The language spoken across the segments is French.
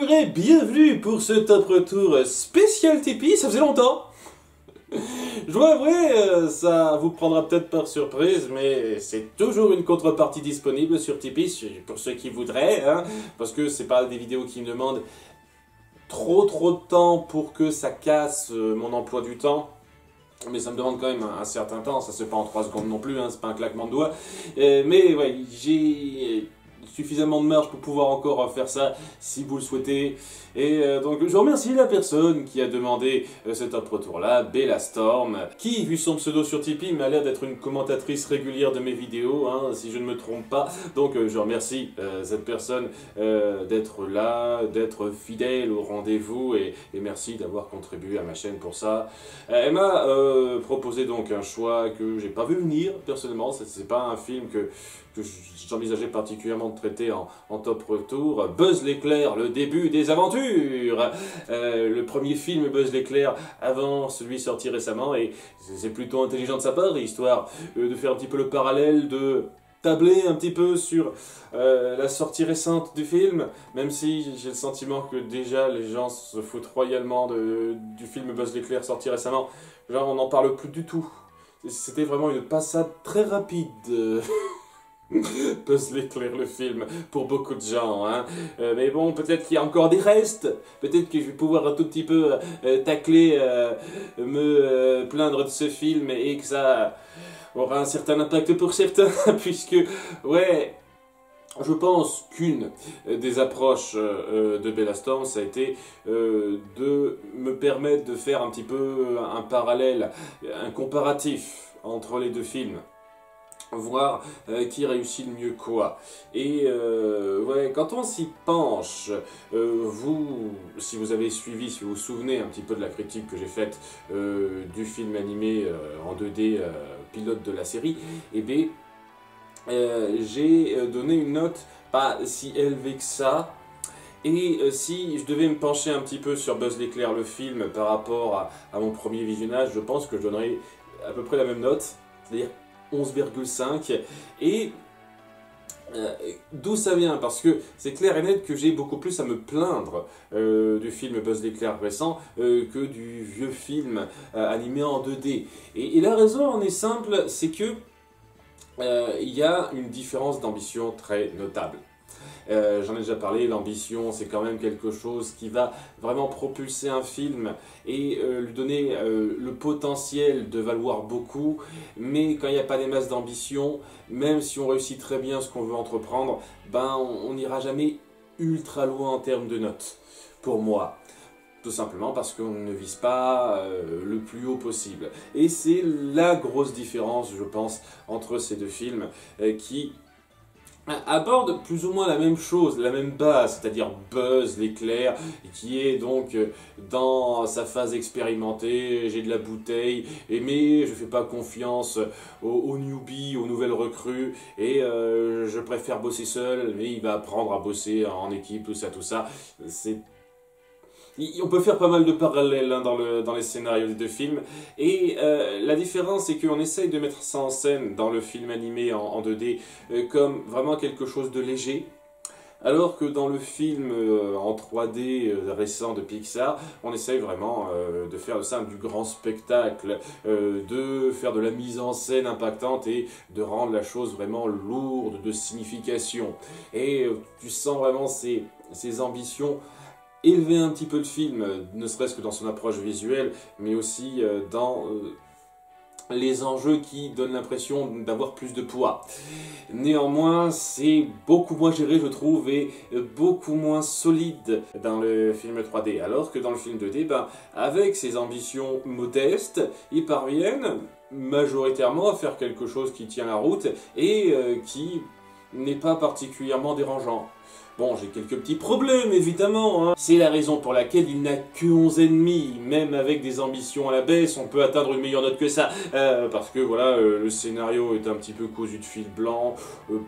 et bienvenue pour ce top retour spécial Tipeee, ça faisait longtemps. Je dois avouer, ça vous prendra peut-être par surprise, mais c'est toujours une contrepartie disponible sur Tipeee, pour ceux qui voudraient, hein, parce que c'est pas des vidéos qui me demandent trop de temps pour que ça casse mon emploi du temps. Mais ça me demande quand même un certain temps, ça se fait pas en 3 secondes non plus, hein, c'est pas un claquement de doigts. Mais ouais, j'ai suffisamment de marge pour pouvoir encore faire ça si vous le souhaitez. Et donc je remercie la personne qui a demandé ce top retour là, Bella Storm, qui vu son pseudo sur Tipeee m'a l'air d'être une commentatrice régulière de mes vidéos, hein, si je ne me trompe pas. Donc je remercie cette personne d'être là, d'être fidèle au rendez-vous et merci d'avoir contribué à ma chaîne pour ça. Elle m'a proposé donc un choix que j'ai pas vu venir personnellement, c'est pas un film que j'envisageais particulièrement de traiter en top retour. Buzz l'éclair, le début des aventures. Le premier film Buzz l'éclair avant celui sorti récemment, et c'est plutôt intelligent de sa part, histoire de faire un petit peu le parallèle, de tabler un petit peu sur la sortie récente du film, même si j'ai le sentiment que déjà les gens se foutent royalement du film Buzz l'éclair sorti récemment. Genre on n'en parle plus du tout. C'était vraiment une passade très rapide. Buzz l'éclair le film pour beaucoup de gens, hein. Mais bon, peut-être qu'il y a encore des restes, peut-être que je vais pouvoir un tout petit peu tacler, me plaindre de ce film et que ça aura un certain impact pour certains, puisque, ouais, je pense qu'une des approches de Bella Storm, ça a été de me permettre de faire un petit peu un parallèle, un comparatif entre les deux films. Voir qui réussit le mieux quoi. Et ouais, quand on s'y penche, si vous avez suivi, si vous vous souvenez un petit peu de la critique que j'ai faite du film animé en 2D pilote de la série, eh bien, j'ai donné une note pas si élevée que ça. Et si je devais me pencher un petit peu sur Buzz l'éclair le film par rapport à mon premier visionnage, je pense que je donnerais à peu près la même note, c'est-à-dire 11,5. Et d'où ça vient? Parce que c'est clair et net que j'ai beaucoup plus à me plaindre du film Buzz l'éclair récent que du vieux film animé en 2D. Et la raison en est simple, c'est que il y a une différence d'ambition très notable. J'en ai déjà parlé, l'ambition c'est quand même quelque chose qui va vraiment propulser un film et lui donner le potentiel de valoir beaucoup, mais quand il n'y a pas des masses d'ambition, même si on réussit très bien ce qu'on veut entreprendre, ben on n'ira jamais ultra loin en termes de notes, pour moi. Tout simplement parce qu'on ne vise pas le plus haut possible. Et c'est la grosse différence, je pense, entre ces deux films qui aborde plus ou moins la même chose, la même base, c'est-à-dire Buzz l'éclair, qui est donc dans sa phase expérimentée, j'ai de la bouteille, mais je fais pas confiance aux newbies, aux nouvelles recrues, et je préfère bosser seul, mais il va apprendre à bosser en équipe, tout ça, on peut faire pas mal de parallèles hein, dans les scénarios des deux films, et la différence c'est qu'on essaye de mettre ça en scène dans le film animé en 2D comme vraiment quelque chose de léger, alors que dans le film en 3D récent de Pixar, on essaye vraiment de faire de ça du grand spectacle, de faire de la mise en scène impactante et de rendre la chose vraiment lourde de signification. Et tu sens vraiment ces ambitions élever un petit peu le film, ne serait-ce que dans son approche visuelle, mais aussi dans les enjeux qui donnent l'impression d'avoir plus de poids. Néanmoins, c'est beaucoup moins géré, je trouve, et beaucoup moins solide dans le film 3D, alors que dans le film 2D, ben, avec ses ambitions modestes, ils parviennent majoritairement à faire quelque chose qui tient la route et qui n'est pas particulièrement dérangeant. Bon, j'ai quelques petits problèmes, évidemment, hein. C'est la raison pour laquelle il n'a que 11 ennemis. Même avec des ambitions à la baisse, on peut atteindre une meilleure note que ça. Parce que, voilà, le scénario est un petit peu cousu de fil blanc,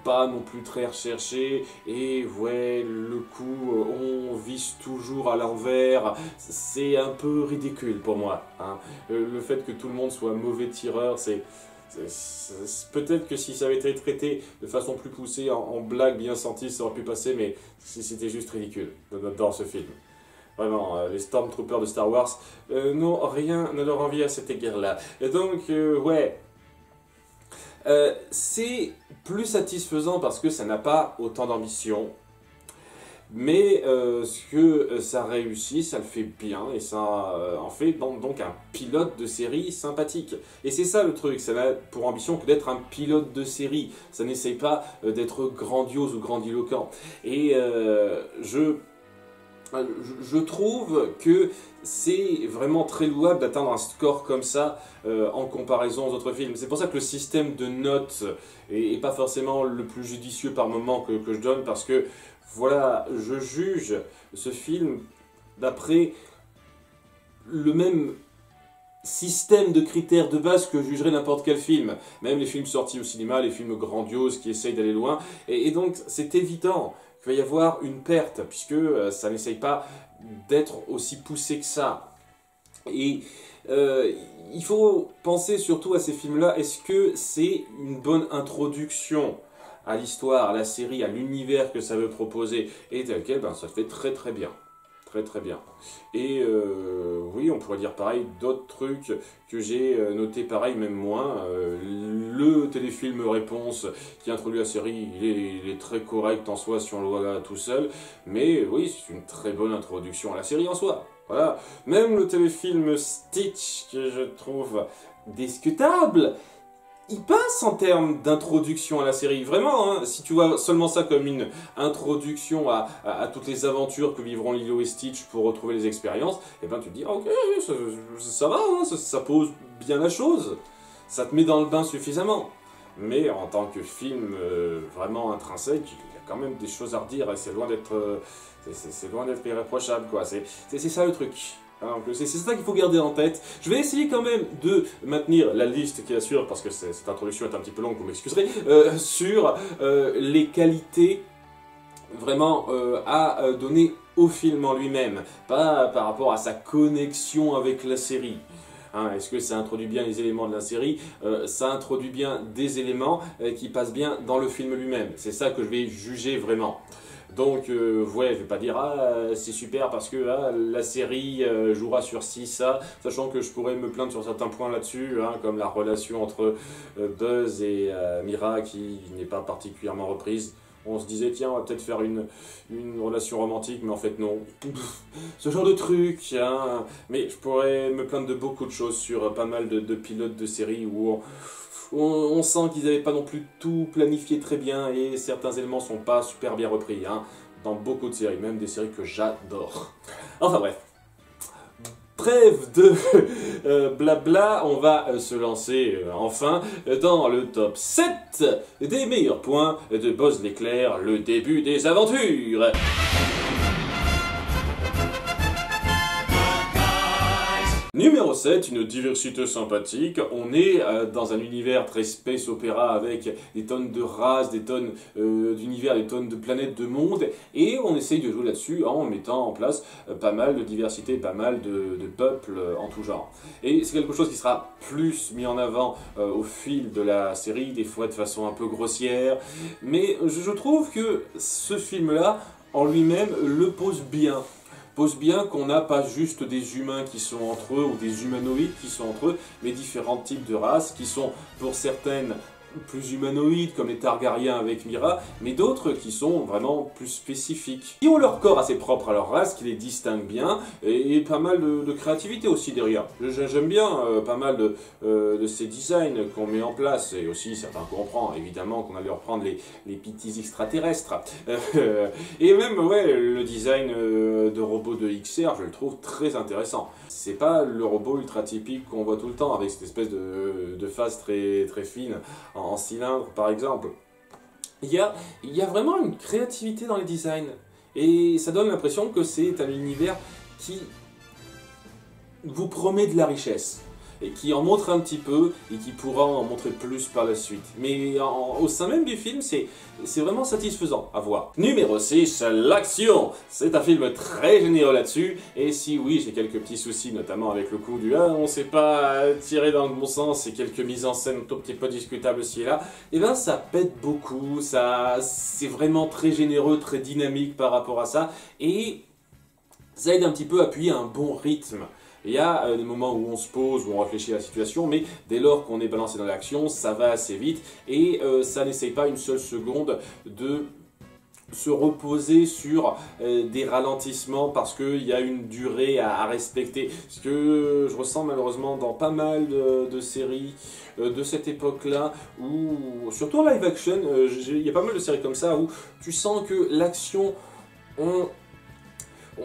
pas non plus très recherché, et ouais, le coup, on vise toujours à l'envers. C'est un peu ridicule pour moi, hein. Le fait que tout le monde soit mauvais tireur, c'est Peut-être que si ça avait été traité de façon plus poussée, en blague bien sentie, ça aurait pu passer, mais c'était juste ridicule dans ce film. Vraiment, les Stormtroopers de Star Wars n'ont rien à leur envier à cette égard-là. Et donc, ouais, c'est plus satisfaisant parce que ça n'a pas autant d'ambition. Mais ce que ça réussit, ça le fait bien et ça en fait donc un pilote de série sympathique. Et c'est ça le truc, ça n'a pour ambition que d'être un pilote de série. Ça n'essaye pas d'être grandiose ou grandiloquent. Et je trouve que c'est vraiment très louable d'atteindre un score comme ça en comparaison aux autres films. C'est pour ça que le système de notes est pas forcément le plus judicieux par moment que je donne, parce que voilà, je juge ce film d'après le même système de critères de base que je jugerais n'importe quel film. Même les films sortis au cinéma, les films grandioses qui essayent d'aller loin. Et donc c'est évident qu'il va y avoir une perte, puisque ça n'essaye pas d'être aussi poussé que ça. Et il faut penser surtout à ces films-là, est-ce que c'est une bonne introduction à l'histoire, à la série, à l'univers que ça veut proposer, et tel quel, ben, ça se fait très très bien. Très très bien. Et oui, on pourrait dire pareil d'autres trucs que j'ai notés pareil, même moins. Le téléfilm Réponse qui introduit la série, il est très correct en soi si on le voit tout seul, mais oui, c'est une très bonne introduction à la série en soi. Voilà. Même le téléfilm Stitch, que je trouve discutable, il passe en termes d'introduction à la série. Vraiment, hein, si tu vois seulement ça comme une introduction à toutes les aventures que vivront Lilo et Stitch pour retrouver les expériences, et ben tu te dis, ok, ça va, hein, ça pose bien la chose. Ça te met dans le bain suffisamment. Mais en tant que film vraiment intrinsèque, il y a quand même des choses à redire et c'est loin d'être irréprochable, quoi. C'est ça le truc. C'est ça qu'il faut garder en tête. Je vais essayer quand même de maintenir la liste qui assure, parce que cette introduction est un petit peu longue, vous m'excuserez, sur les qualités vraiment à donner au film en lui-même, pas par rapport à sa connexion avec la série. Hein, est-ce que ça introduit bien les éléments de la série? Ça introduit bien des éléments qui passent bien dans le film lui-même. C'est ça que je vais juger vraiment. Donc, ouais, je vais pas dire c'est super parce que la série jouera sur ci, ça, sachant que je pourrais me plaindre sur certains points là-dessus, hein, comme la relation entre Buzz et Mira qui n'est pas particulièrement reprise. On se disait, tiens, on va peut-être faire une relation romantique, mais en fait, non. Ce genre de truc, hein. Mais je pourrais me plaindre de beaucoup de choses sur pas mal de pilotes de séries où on sent qu'ils n'avaient pas non plus tout planifié très bien et certains éléments sont pas super bien repris, hein, dans beaucoup de séries, même des séries que j'adore. Enfin bref. Trêve de blabla, on va se lancer enfin dans le top 7 des meilleurs points de Buzz l'éclair, le début des aventures. Numéro 7, une diversité sympathique. On est dans un univers très space opéra avec des tonnes de races, des tonnes d'univers, des tonnes de planètes, de mondes. Et on essaye de jouer là-dessus en mettant en place pas mal de diversité, pas mal de peuples en tout genre. Et c'est quelque chose qui sera plus mis en avant au fil de la série, des fois de façon un peu grossière. Mais je trouve que ce film-là, en lui-même, le pose bien. Pose bien qu'on n'a pas juste des humains qui sont entre eux ou des humanoïdes qui sont entre eux, mais différents types de races qui sont pour certaines plus humanoïdes comme les Targaryens avec Mira, mais d'autres qui sont vraiment plus spécifiques. Qui ont leur corps assez propre à leur race, qui les distingue bien, et pas mal de créativité aussi derrière. J'aime bien pas mal de ces designs qu'on met en place, et aussi certains qu'on prend, évidemment qu'on allait reprendre les petits extraterrestres. Et même ouais, le design de robot de XR, je le trouve très intéressant. C'est pas le robot ultra typique qu'on voit tout le temps, avec cette espèce de face très, très fine, en cylindre par exemple. Il y a vraiment une créativité dans les designs. Et ça donne l'impression que c'est un univers qui vous promet de la richesse. et qui en montre un petit peu et qui pourra en montrer plus par la suite. Mais au sein même du film, c'est vraiment satisfaisant à voir. Numéro 6, l'action. C'est un film très généreux là-dessus, et si oui, j'ai quelques petits soucis, notamment avec le coup du on sait pas tirer dans le bon sens et quelques mises en scène un tout petit peu discutables ci et là, et ben ça pète beaucoup, c'est vraiment très généreux, très dynamique par rapport à ça, et ça aide un petit peu à appuyer un bon rythme. Il y a des moments où on se pose, où on réfléchit à la situation, mais dès lors qu'on est balancé dans l'action, ça va assez vite, et ça n'essaye pas une seule seconde de se reposer sur des ralentissements parce qu'il y a une durée à respecter. Ce que je ressens malheureusement dans pas mal de séries de cette époque-là, où, surtout en live action, il y a pas mal de séries comme ça, où tu sens que l'action,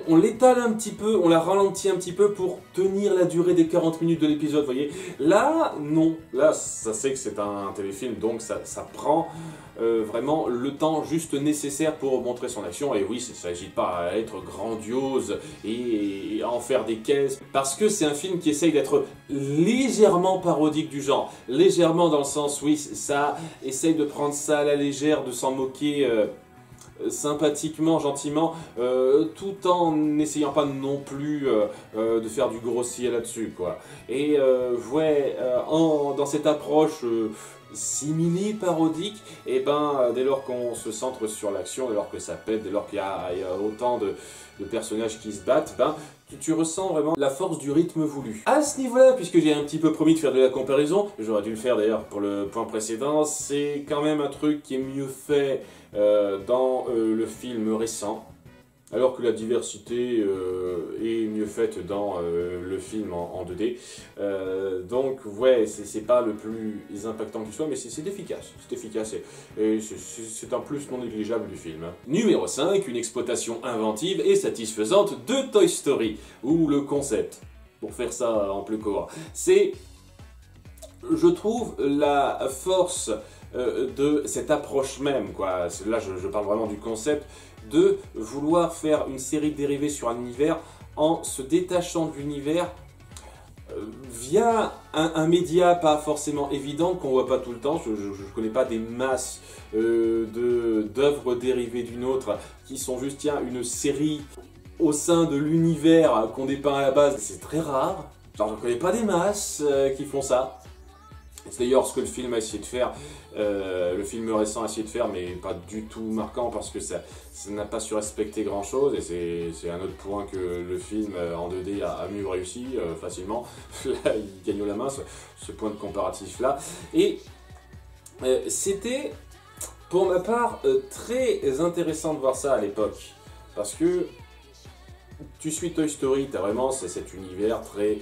on l'étale un petit peu, on la ralentit un petit peu pour tenir la durée des 40 minutes de l'épisode, vous voyez. Là, non. Là, ça sait que c'est un téléfilm, donc ça prend vraiment le temps juste nécessaire pour montrer son action. Et oui, il ne s'agit pas à être grandiose et à en faire des caisses, parce que c'est un film qui essaye d'être légèrement parodique du genre. Légèrement dans le sens, oui, ça essaye de prendre ça à la légère, de s'en moquer sympathiquement, gentiment, tout en n'essayant pas non plus de faire du grossier là-dessus, quoi. Et ouais, dans cette approche simili-parodique, et ben dès lors qu'on se centre sur l'action, dès lors que ça pète, dès lors qu'il y a autant de personnages qui se battent, ben tu ressens vraiment la force du rythme voulu. À ce niveau-là, puisque j'ai un petit peu promis de faire de la comparaison, j'aurais dû le faire d'ailleurs pour le point précédent, c'est quand même un truc qui est mieux fait dans le film récent, alors que la diversité est mieux faite dans le film en 2D. Donc ouais, c'est pas le plus impactant qu'il soit, mais c'est efficace. C'est efficace et c'est un plus non négligeable du film. Numéro 5, une exploitation inventive et satisfaisante de Toy Story, ou le concept, pour faire ça en plus court. C'est, je trouve, la force de cette approche même, quoi. Là je parle vraiment du concept, de vouloir faire une série dérivée sur un univers en se détachant de l'univers via un média pas forcément évident, qu'on voit pas tout le temps. Je ne connais pas des masses d'œuvres dérivées d'une autre qui sont juste, tiens, une série au sein de l'univers qu'on dépeint à la base. C'est très rare. Genre, je ne connais pas des masses qui font ça. C'est d'ailleurs ce que le film a essayé de faire, le film récent a essayé de faire, mais pas du tout marquant parce que ça n'a pas su respecter grand chose, et c'est un autre point que le film en 2D a mieux réussi facilement. Là, il gagne la main, ce point de comparatif là. Et c'était, pour ma part, très intéressant de voir ça à l'époque, parce que tu suis Toy Story, tu as vraiment cet univers très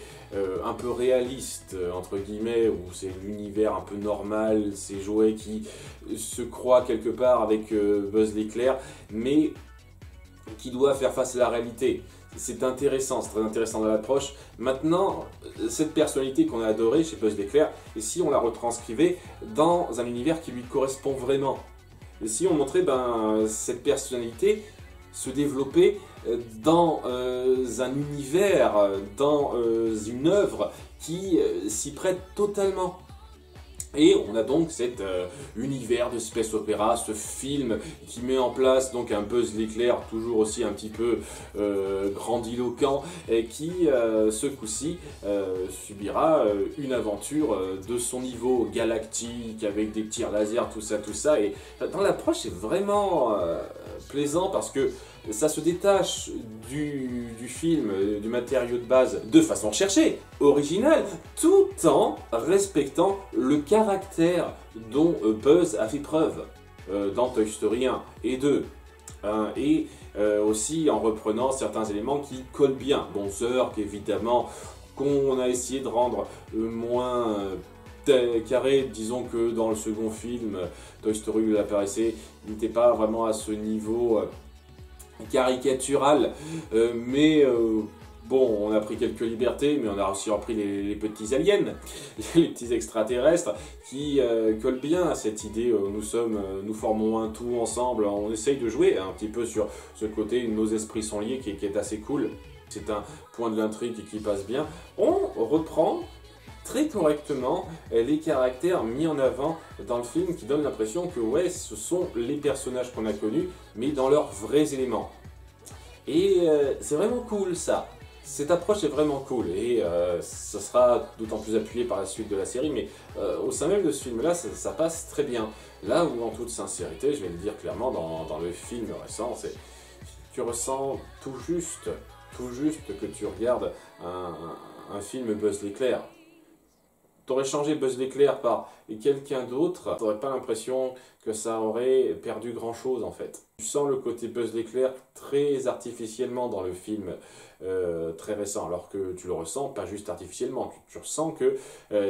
un peu réaliste, entre guillemets, où c'est l'univers un peu normal, ces jouets qui se croient quelque part avec Buzz l'éclair, mais qui doit faire face à la réalité. C'est intéressant, c'est très intéressant dans l'approche. Maintenant, cette personnalité qu'on a adorée chez Buzz l'éclair, et si on la retranscrivait dans un univers qui lui correspond vraiment, et si on montrait cette personnalité se développer dans un univers, dans une œuvre qui s'y prête totalement. Et on a donc cet univers de space opéra, ce film qui met en place donc un Buzz l'éclair toujours aussi un petit peu grandiloquent, et qui ce coup-ci subira une aventure de son niveau galactique avec des tirs laser, tout ça. Et dans l'approche, c'est vraiment plaisant parce que ça se détache du film, du matériau de base, de façon recherchée, originale, tout en respectant le caractère dont Buzz a fait preuve dans Toy Story 1 et 2. Et aussi en reprenant certains éléments qui collent bien. Bon, Zurg, évidemment, qu'on a essayé de rendre moins carré, disons que dans le second film, Toy Story où il apparaissait, il n'était pas vraiment à ce niveau caricatural, mais bon, on a pris quelques libertés, mais on a aussi repris les petits aliens, les petits extraterrestres, qui collent bien à cette idée, nous formons un tout ensemble, on essaye de jouer un petit peu sur ce côté, nos esprits sont liés, qui est assez cool. C'est un point de l'intrigue qui passe bien. On reprend très correctement les caractères mis en avant dans le film qui donnent l'impression que ouais, ce sont les personnages qu'on a connus, mais dans leurs vrais éléments. Et c'est vraiment cool ça. Cette approche est vraiment cool et ça sera d'autant plus appuyé par la suite de la série, mais au sein même de ce film-là, ça passe très bien. Là où, en toute sincérité, je vais le dire clairement, dans le film récent, tu ressens tout juste que tu regardes un film Buzz l'éclair. T'aurais changé Buzz l'éclair par quelqu'un d'autre, t'aurais pas l'impression que ça aurait perdu grand chose en fait. Tu sens le côté Buzz l'éclair très artificiellement dans le film très récent, alors que tu le ressens pas juste artificiellement, tu ressens que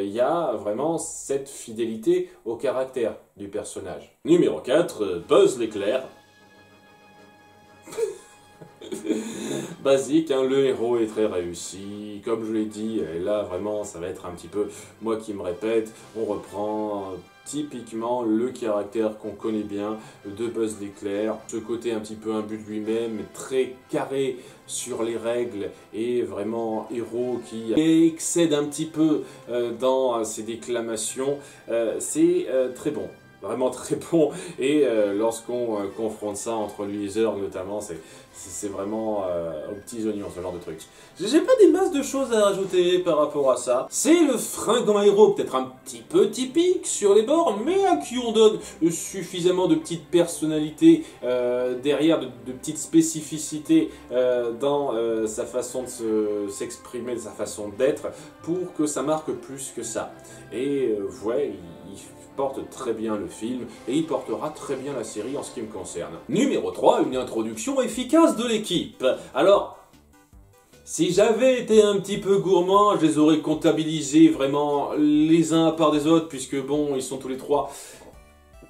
y a vraiment cette fidélité au caractère du personnage. Numéro 4, Buzz l'éclair. Basique, hein, le héros est très réussi, comme je l'ai dit, et là vraiment ça va être un petit peu moi qui me répète, on reprend typiquement le caractère qu'on connaît bien de Buzz l'éclair, ce côté un petit peu imbu de lui-même, très carré sur les règles et vraiment héros qui excède un petit peu dans ses déclamations, c'est très bon. Vraiment très bon, et lorsqu'on confronte ça entre lui et Zurg notamment, c'est vraiment aux petits oignons ce genre de truc. J'ai pas des masses de choses à rajouter par rapport à ça. C'est le fringant héros, peut-être un petit peu typique sur les bords, mais à qui on donne suffisamment de petites personnalités derrière, de petites spécificités dans sa façon de s'exprimer, de sa façon d'être, pour que ça marque plus que ça. Et ouais, il porte très bien le film et il portera très bien la série en ce qui me concerne. Numéro 3, une introduction efficace de l'équipe. Alors, si j'avais été un petit peu gourmand, je les aurais comptabilisés vraiment les uns à part des autres, puisque bon, ils sont tous les trois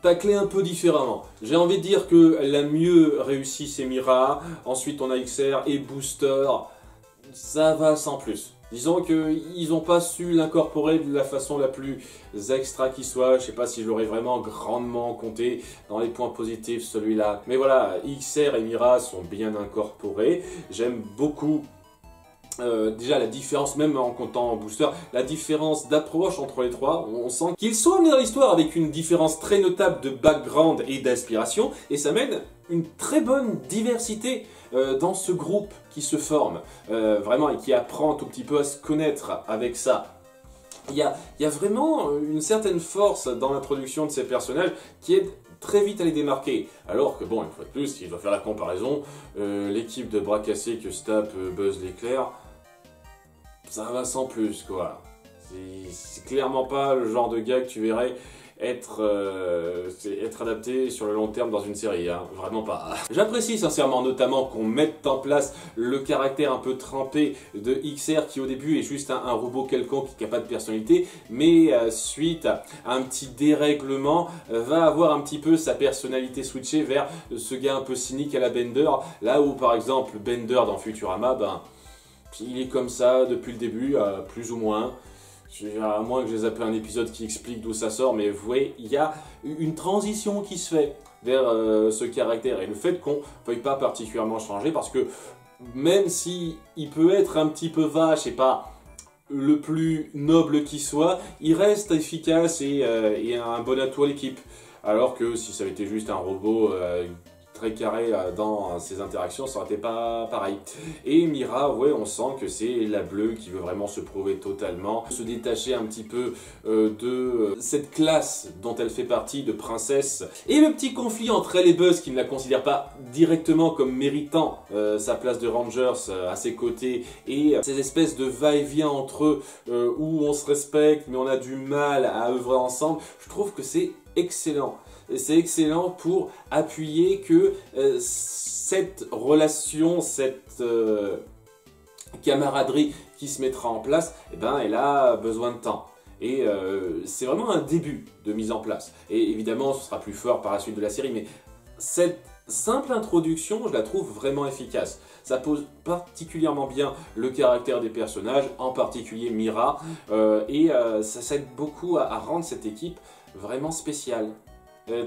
taclés un peu différemment. J'ai envie de dire que la mieux réussie c'est Mira, ensuite on a XR et Booster, ça va sans plus. Disons qu'ils n'ont pas su l'incorporer de la façon la plus extra qui soit. Je sais pas si je l'aurais vraiment grandement compté dans les points positifs celui-là. Mais voilà, XR et Mira sont bien incorporés. J'aime beaucoup déjà la différence, même en comptant Booster, la différence d'approche entre les trois. On sent qu'ils sont amenés dans l'histoire avec une différence très notable de background et d'inspiration. Et ça mène une très bonne diversité dans ce groupe qui se forme, vraiment, et qui apprend un tout petit peu à se connaître avec ça. Il y a vraiment une certaine force dans l'introduction de ces personnages qui aide très vite à les démarquer. Alors que bon, une fois de plus, si je dois faire la comparaison, l'équipe de bras cassés que se tape Buzz l'éclair, ça va sans plus quoi. C'est clairement pas le genre de gars que tu verrais être adapté sur le long terme dans une série, hein. Vraiment pas. J'apprécie sincèrement notamment qu'on mette en place le caractère un peu trempé de XR qui au début est juste un robot quelconque qui n'a pas de personnalité, mais suite à un petit dérèglement va avoir un petit peu sa personnalité switchée vers ce gars un peu cynique à la Bender, là où par exemple Bender dans Futurama, ben, il est comme ça depuis le début, plus ou moins. À moins que j'ai zappé un épisode qui explique d'où ça sort, mais vous voyez, il y a une transition qui se fait vers ce caractère. Et le fait qu'on ne veuille pas particulièrement changer, parce que même si il peut être un petit peu vache et pas le plus noble qui soit, il reste efficace et un bon atout à l'équipe. Alors que si ça avait été juste un robot très carré dans ses interactions, ça aurait été pas pareil. Et Mira, ouais, on sent que c'est la bleue qui veut vraiment se prouver totalement, se détacher un petit peu de cette classe dont elle fait partie, de princesse. Et le petit conflit entre elle et Buzz, qui ne la considère pas directement comme méritant sa place de Rangers à ses côtés, et ces espèces de va-et-vient entre eux où on se respecte mais on a du mal à œuvrer ensemble, je trouve que c'est excellent. C'est excellent pour appuyer que cette relation, cette camaraderie qui se mettra en place, eh ben, elle a besoin de temps. Et c'est vraiment un début de mise en place. Et évidemment, ce sera plus fort par la suite de la série, mais cette simple introduction, je la trouve vraiment efficace. Ça pose particulièrement bien le caractère des personnages, en particulier Mira, et ça s'aide beaucoup à rendre cette équipe vraiment spéciale.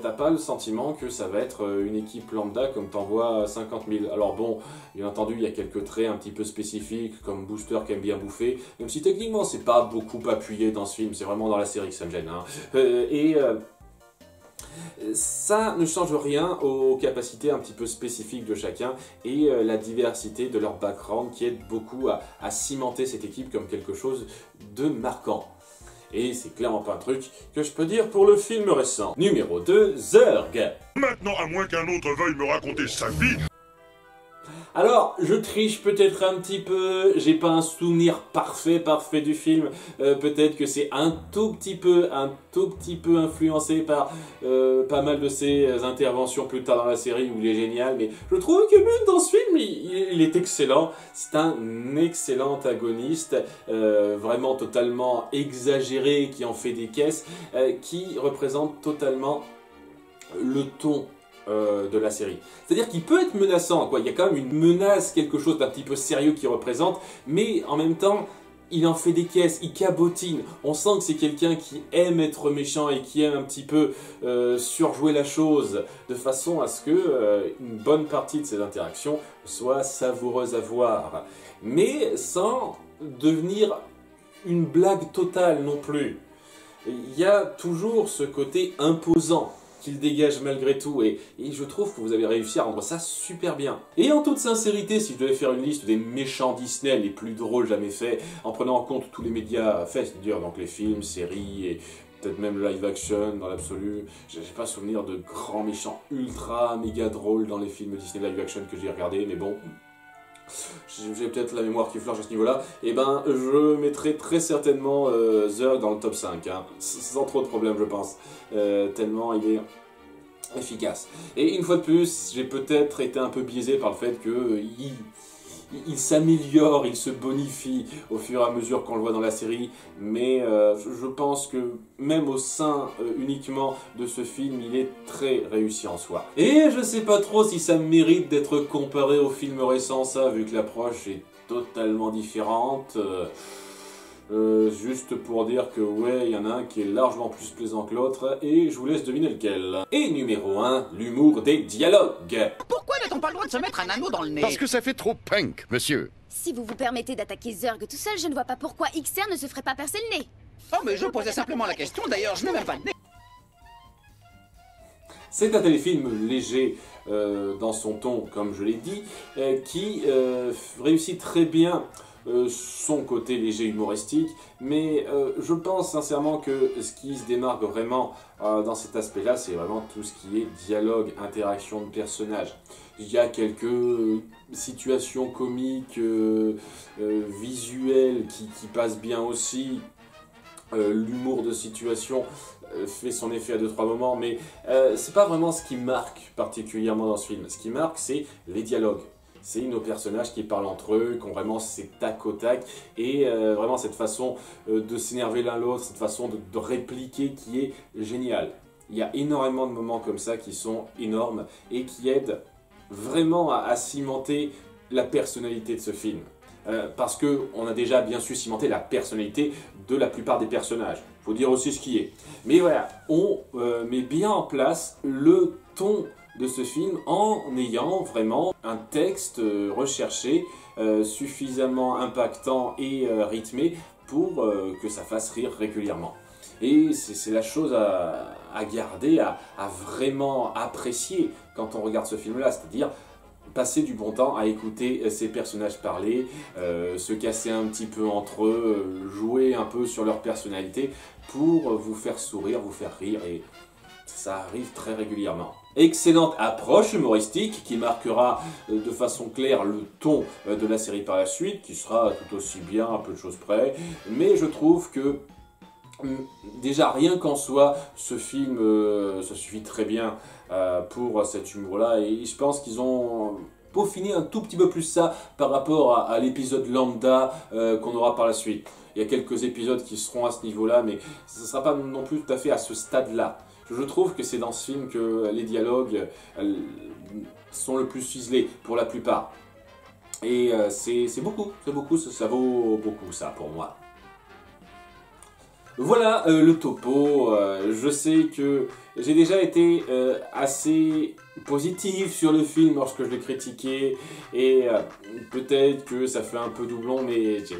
t'as pas le sentiment que ça va être une équipe lambda comme t'en vois 50 000. Alors bon, bien entendu, il y a quelques traits un petit peu spécifiques, comme Booster qui aime bien bouffer, même si techniquement c'est pas beaucoup appuyé dans ce film, c'est vraiment dans la série que ça me gêne. Hein. Ça ne change rien aux capacités un petit peu spécifiques de chacun et la diversité de leur background qui aide beaucoup à cimenter cette équipe comme quelque chose de marquant. Et c'est clairement pas un truc que je peux dire pour le film récent. Numéro 2, Zurg. Maintenant, à moins qu'un autre veuille me raconter sa vie... Alors, je triche peut-être un petit peu, j'ai pas un souvenir parfait du film, peut-être que c'est un tout petit peu influencé par pas mal de ses interventions plus tard dans la série où il est génial, mais je trouve que même dans ce film, il est excellent, c'est un excellent antagoniste, vraiment totalement exagéré, qui en fait des caisses, qui représente totalement le ton de la série. C'est-à-dire qu'il peut être menaçant, quoi. Il y a quand même une menace, quelque chose d'un petit peu sérieux qu'il représente, mais en même temps, il en fait des caisses, il cabotine. On sent que c'est quelqu'un qui aime être méchant et qui aime un petit peu surjouer la chose, de façon à ce que une bonne partie de ses interactions soit savoureuse à voir. Mais sans devenir une blague totale non plus. Il y a toujours ce côté imposant qu'il dégage malgré tout, et je trouve que vous avez réussi à rendre ça super bien. Et en toute sincérité, si je devais faire une liste des méchants Disney les plus drôles jamais faits, en prenant en compte tous les médias faits, c'est-à-dire donc les films, séries, et peut-être même le live action dans l'absolu, j'ai pas souvenir de grands méchants ultra méga drôles dans les films Disney live action que j'ai regardés, mais bon... J'ai peut-être la mémoire qui flanche à ce niveau-là, et ben je mettrai très certainement Zurg dans le top 5, hein, sans trop de problème je pense, tellement il est efficace. Et une fois de plus, j'ai peut-être été un peu biaisé par le fait que il s'améliore, il se bonifie au fur et à mesure qu'on le voit dans la série, mais je pense que même au sein uniquement de ce film, il est très réussi en soi. Et je sais pas trop si ça mérite d'être comparé au film récent, ça, vu que l'approche est totalement différente. Juste pour dire que ouais, il y en a un qui est largement plus plaisant que l'autre, et je vous laisse deviner lequel. Et numéro 1, l'humour des dialogues. Pourquoi n'a-t-on pas le droit de se mettre un anneau dans le nez? Parce que ça fait trop punk, monsieur. Si vous vous permettez d'attaquer Zurg tout seul, je ne vois pas pourquoi XR ne se ferait pas percer le nez. Oh, mais je posais simplement la question, d'ailleurs, je n'ai même pas de nez. C'est un téléfilm léger dans son ton, comme je l'ai dit, qui réussit très bien son côté léger humoristique, mais je pense sincèrement que ce qui se démarque vraiment dans cet aspect-là, c'est vraiment tout ce qui est dialogue, interaction de personnages. Il y a quelques situations comiques, visuelles qui passent bien aussi. L'humour de situation fait son effet à 2-3 moments, mais c'est pas vraiment ce qui marque particulièrement dans ce film. Ce qui marque, c'est les dialogues. C'est nos personnages qui parlent entre eux, qui ont vraiment ces tac au tac, et vraiment cette façon de s'énerver l'un l'autre, cette façon de répliquer qui est géniale. Il y a énormément de moments comme ça qui sont énormes et qui aident vraiment à cimenter la personnalité de ce film. Parce qu'on a déjà bien su cimenter la personnalité de la plupart des personnages. Il faut dire aussi ce qui est. Mais voilà, on met bien en place le ton de ce film en ayant vraiment un texte recherché, suffisamment impactant et rythmé pour que ça fasse rire régulièrement. Et c'est la chose à garder, à vraiment apprécier quand on regarde ce film-là, c'est-à-dire passer du bon temps à écouter ces personnages parler, se casser un petit peu entre eux, jouer un peu sur leur personnalité pour vous faire sourire, vous faire rire, et ça arrive très régulièrement. Excellente approche humoristique qui marquera de façon claire le ton de la série par la suite, qui sera tout aussi bien à peu de choses près, mais je trouve que déjà rien qu'en soi, ce film, ça suffit très bien pour cet humour-là, et je pense qu'ils ont peaufiné un tout petit peu plus ça par rapport à l'épisode lambda qu'on aura par la suite. Il y a quelques épisodes qui seront à ce niveau-là, mais ce ne sera pas non plus tout à fait à ce stade-là. Je trouve que c'est dans ce film que les dialogues sont le plus ciselés pour la plupart. Et c'est beaucoup, ça vaut beaucoup ça pour moi. Voilà le topo. Je sais que j'ai déjà été assez positif sur le film lorsque je l'ai critiqué et peut-être que ça fait un peu doublon, mais je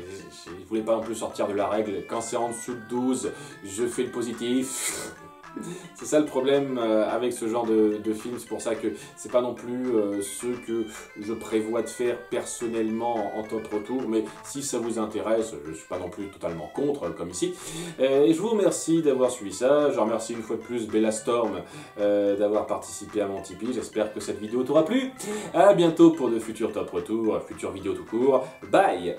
voulais pas un peu sortir de la règle. Quand c'est en dessous de 12, je fais le positif. C'est ça le problème avec ce genre de film, c'est pour ça que c'est pas non plus ce que je prévois de faire personnellement en top retour, mais si ça vous intéresse, je suis pas non plus totalement contre, comme ici. Et je vous remercie d'avoir suivi ça, je remercie une fois de plus Bella Storm d'avoir participé à mon Tipeee, j'espère que cette vidéo t'aura plu. À bientôt pour de futurs top retours, futures vidéos tout court, bye!